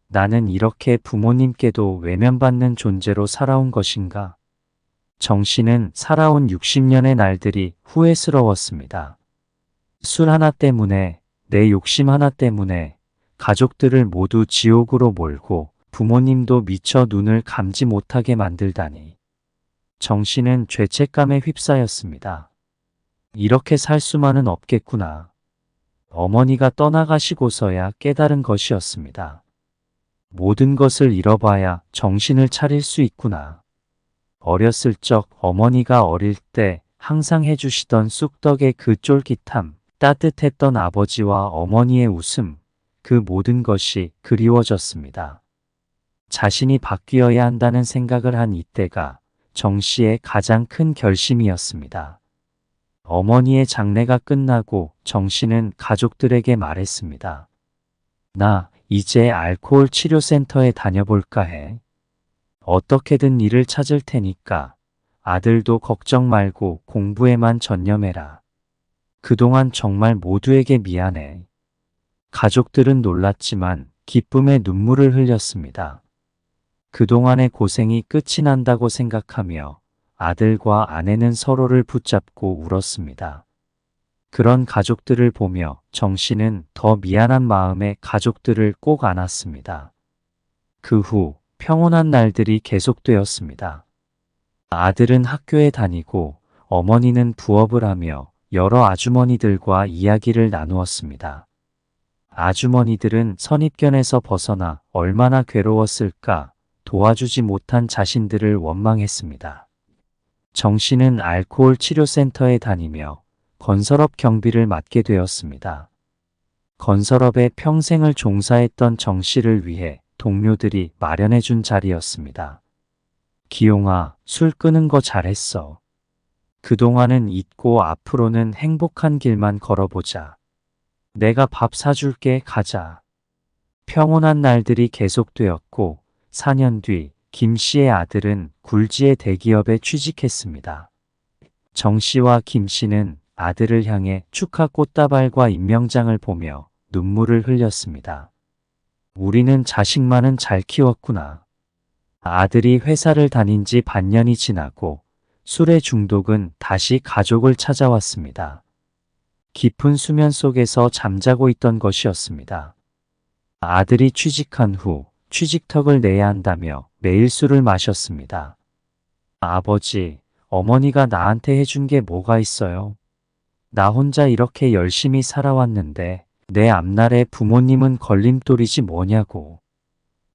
S1: 나는 이렇게 부모님께도 외면받는 존재로 살아온 것인가? 정 씨는 살아온 60년의 날들이 후회스러웠습니다. 술 하나 때문에, 내 욕심 하나 때문에 가족들을 모두 지옥으로 몰고 부모님도 미처 눈을 감지 못하게 만들다니. 정 씨는 죄책감에 휩싸였습니다. 이렇게 살 수만은 없겠구나. 어머니가 떠나가시고서야 깨달은 것이었습니다. 모든 것을 잃어봐야 정신을 차릴 수 있구나. 어렸을 적 어머니가 어릴 때 항상 해주시던 쑥떡의 그 쫄깃함, 따뜻했던 아버지와 어머니의 웃음, 그 모든 것이 그리워졌습니다. 자신이 바뀌어야 한다는 생각을 한 이때가 정 씨의 가장 큰 결심이었습니다. 어머니의 장례가 끝나고 정 씨는 가족들에게 말했습니다. 나 이제 알코올 치료센터에 다녀볼까 해. 어떻게든 일을 찾을 테니까 아들도 걱정 말고 공부에만 전념해라. 그동안 정말 모두에게 미안해. 가족들은 놀랐지만 기쁨의 눈물을 흘렸습니다. 그동안의 고생이 끝이 난다고 생각하며 아들과 아내는 서로를 붙잡고 울었습니다. 그런 가족들을 보며 정 씨는 더 미안한 마음에 가족들을 꼭 안았습니다. 그 후 평온한 날들이 계속되었습니다. 아들은 학교에 다니고 어머니는 부업을 하며 여러 아주머니들과 이야기를 나누었습니다. 아주머니들은 선입견에서 벗어나 얼마나 괴로웠을까 도와주지 못한 자신들을 원망했습니다. 정 씨는 알코올 치료센터에 다니며 건설업 경비를 맡게 되었습니다. 건설업에 평생을 종사했던 정 씨를 위해 동료들이 마련해준 자리였습니다. 기용아, 술 끄는 거 잘했어. 그동안은 잊고 앞으로는 행복한 길만 걸어보자. 내가 밥 사줄게, 가자. 평온한 날들이 계속되었고 4년 뒤 김 씨의 아들은 굴지의 대기업에 취직했습니다. 정 씨와 김 씨는 아들을 향해 축하 꽃다발과 임명장을 보며 눈물을 흘렸습니다. 우리는 자식만은 잘 키웠구나. 아들이 회사를 다닌 지 반년이 지나고 술의 중독은 다시 가족을 찾아왔습니다. 깊은 수면 속에서 잠자고 있던 것이었습니다. 아들이 취직한 후 취직턱을 내야 한다며 매일 술을 마셨습니다. 아버지, 어머니가 나한테 해준 게 뭐가 있어요? 나 혼자 이렇게 열심히 살아왔는데 내 앞날에 부모님은 걸림돌이지 뭐냐고.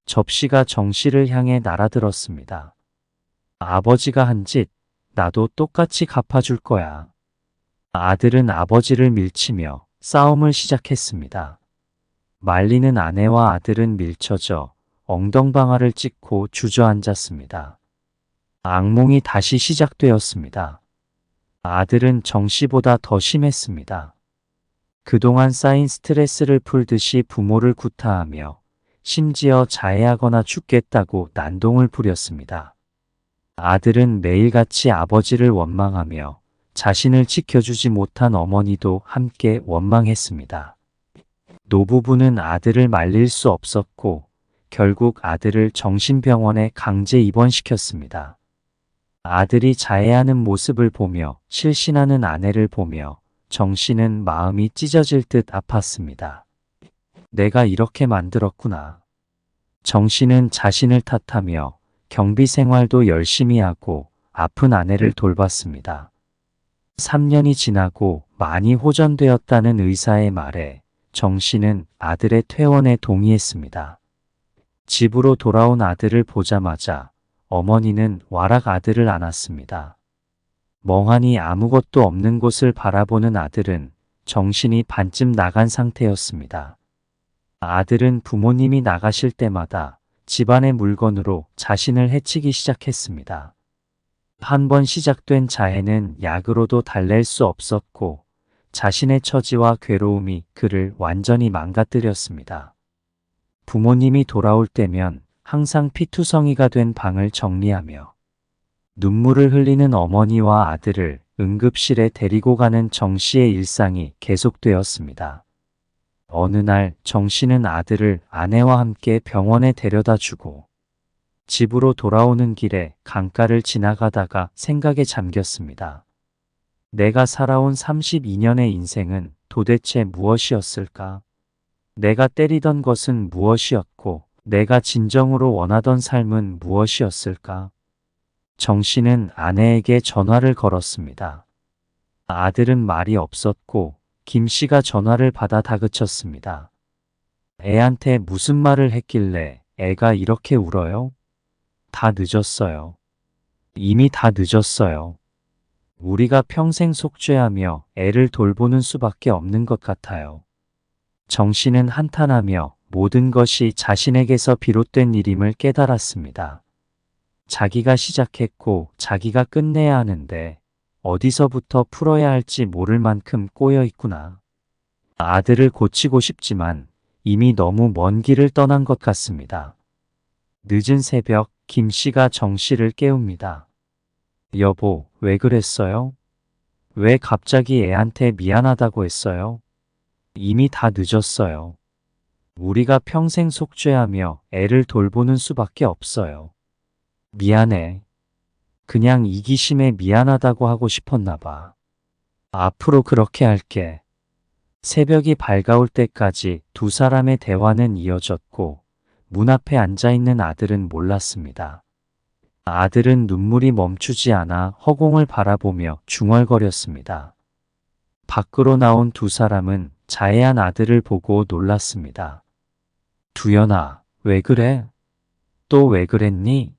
S1: 접시가 정 씨를 향해 날아들었습니다. 아버지가 한 짓 나도 똑같이 갚아줄 거야. 아들은 아버지를 밀치며 싸움을 시작했습니다. 말리는 아내와 아들은 밀쳐져 엉덩방아를 찍고 주저앉았습니다. 악몽이 다시 시작되었습니다. 아들은 정 씨보다 더 심했습니다. 그동안 쌓인 스트레스를 풀듯이 부모를 구타하며 심지어 자해하거나 죽겠다고 난동을 부렸습니다. 아들은 매일같이 아버지를 원망하며 자신을 지켜주지 못한 어머니도 함께 원망했습니다. 노부부는 아들을 말릴 수 없었고 결국 아들을 정신병원에 강제 입원시켰습니다. 아들이 자해하는 모습을 보며 실신하는 아내를 보며 정 씨는 마음이 찢어질 듯 아팠습니다. 내가 이렇게 만들었구나. 정 씨는 자신을 탓하며 경비 생활도 열심히 하고 아픈 아내를 돌봤습니다. 3년이 지나고 많이 호전되었다는 의사의 말에 정 씨는 아들의 퇴원에 동의했습니다. 집으로 돌아온 아들을 보자마자 어머니는 와락 아들을 안았습니다. 멍하니 아무것도 없는 곳을 바라보는 아들은 정신이 반쯤 나간 상태였습니다. 아들은 부모님이 나가실 때마다 집안의 물건으로 자신을 해치기 시작했습니다. 한 번 시작된 자해는 약으로도 달랠 수 없었고 자신의 처지와 괴로움이 그를 완전히 망가뜨렸습니다. 부모님이 돌아올 때면 항상 피투성이가 된 방을 정리하며 눈물을 흘리는 어머니와 아들을 응급실에 데리고 가는 정 씨의 일상이 계속되었습니다. 어느 날 정 씨는 아들을 아내와 함께 병원에 데려다 주고 집으로 돌아오는 길에 강가를 지나가다가 생각에 잠겼습니다. 내가 살아온 32년의 인생은 도대체 무엇이었을까? 내가 때리던 것은 무엇이었고 내가 진정으로 원하던 삶은 무엇이었을까? 정 씨는 아내에게 전화를 걸었습니다. 아들은 말이 없었고 김 씨가 전화를 받아 다그쳤습니다. 애한테 무슨 말을 했길래 애가 이렇게 울어요? 다 늦었어요. 이미 다 늦었어요. 우리가 평생 속죄하며 애를 돌보는 수밖에 없는 것 같아요. 정 씨는 한탄하며 모든 것이 자신에게서 비롯된 일임을 깨달았습니다. 자기가 시작했고 자기가 끝내야 하는데 어디서부터 풀어야 할지 모를 만큼 꼬여 있구나. 아들을 고치고 싶지만 이미 너무 먼 길을 떠난 것 같습니다. 늦은 새벽 김 씨가 정 씨를 깨웁니다. 여보, 왜 그랬어요? 왜 갑자기 애한테 미안하다고 했어요? 이미 다 늦었어요. 우리가 평생 속죄하며 애를 돌보는 수밖에 없어요. 미안해. 그냥 이기심에 미안하다고 하고 싶었나 봐. 앞으로 그렇게 할게. 새벽이 밝아올 때까지 두 사람의 대화는 이어졌고 문 앞에 앉아있는 아들은 몰랐습니다. 아들은 눈물이 멈추지 않아 허공을 바라보며 중얼거렸습니다. 밖으로 나온 두 사람은 자해한 아들을 보고 놀랐습니다. 두연아, 왜 그래? 또 왜 그랬니?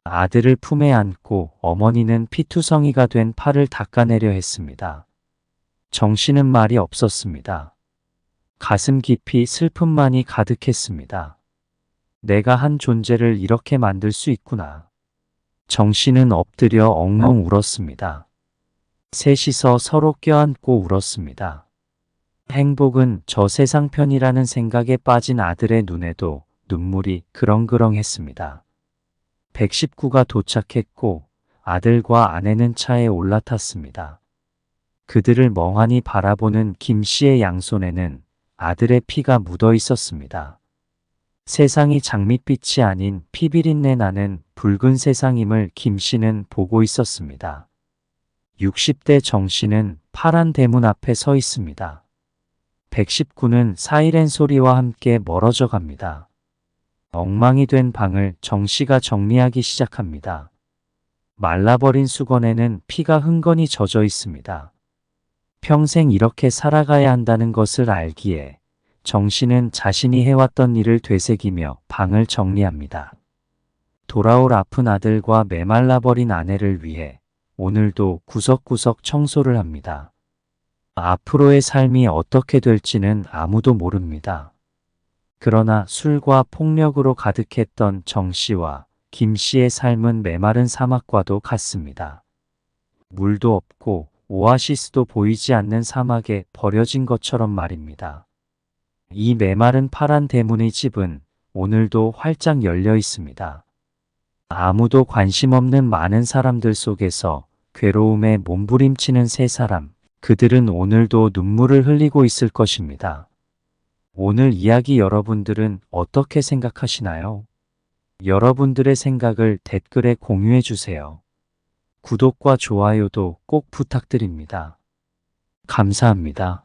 S1: 아들을 품에 안고 어머니는 피투성이가 된 팔을 닦아내려 했습니다. 정 씨는 말이 없었습니다. 가슴 깊이 슬픔만이 가득했습니다. 내가 한 존재를 이렇게 만들 수 있구나. 정 씨는 엎드려 엉엉 울었습니다. 셋이서 서로 껴안고 울었습니다. 행복은 저 세상편이라는 생각에 빠진 아들의 눈에도 눈물이 그렁그렁했습니다. 119가 도착했고 아들과 아내는 차에 올라탔습니다. 그들을 멍하니 바라보는 김 씨의 양손에는 아들의 피가 묻어 있었습니다. 세상이 장밋빛이 아닌 피비린내 나는 붉은 세상임을 김 씨는 보고 있었습니다. 60대 정 씨는 파란 대문 앞에 서 있습니다. 119는 사이렌 소리와 함께 멀어져 갑니다. 엉망이 된 방을 정 씨가 정리하기 시작합니다. 말라버린 수건에는 피가 흥건히 젖어 있습니다. 평생 이렇게 살아가야 한다는 것을 알기에 정 씨는 자신이 해왔던 일을 되새기며 방을 정리합니다. 돌아올 아픈 아들과 메말라버린 아내를 위해 오늘도 구석구석 청소를 합니다. 앞으로의 삶이 어떻게 될지는 아무도 모릅니다. 그러나 술과 폭력으로 가득했던 정 씨와 김 씨의 삶은 메마른 사막과도 같습니다. 물도 없고 오아시스도 보이지 않는 사막에 버려진 것처럼 말입니다. 이 메마른 파란 대문의 집은 오늘도 활짝 열려 있습니다. 아무도 관심 없는 많은 사람들 속에서 괴로움에 몸부림치는 세 사람, 그들은 오늘도 눈물을 흘리고 있을 것입니다. 오늘 이야기 여러분들은 어떻게 생각하시나요? 여러분들의 생각을 댓글에 공유해 주세요. 구독과 좋아요도 꼭 부탁드립니다. 감사합니다.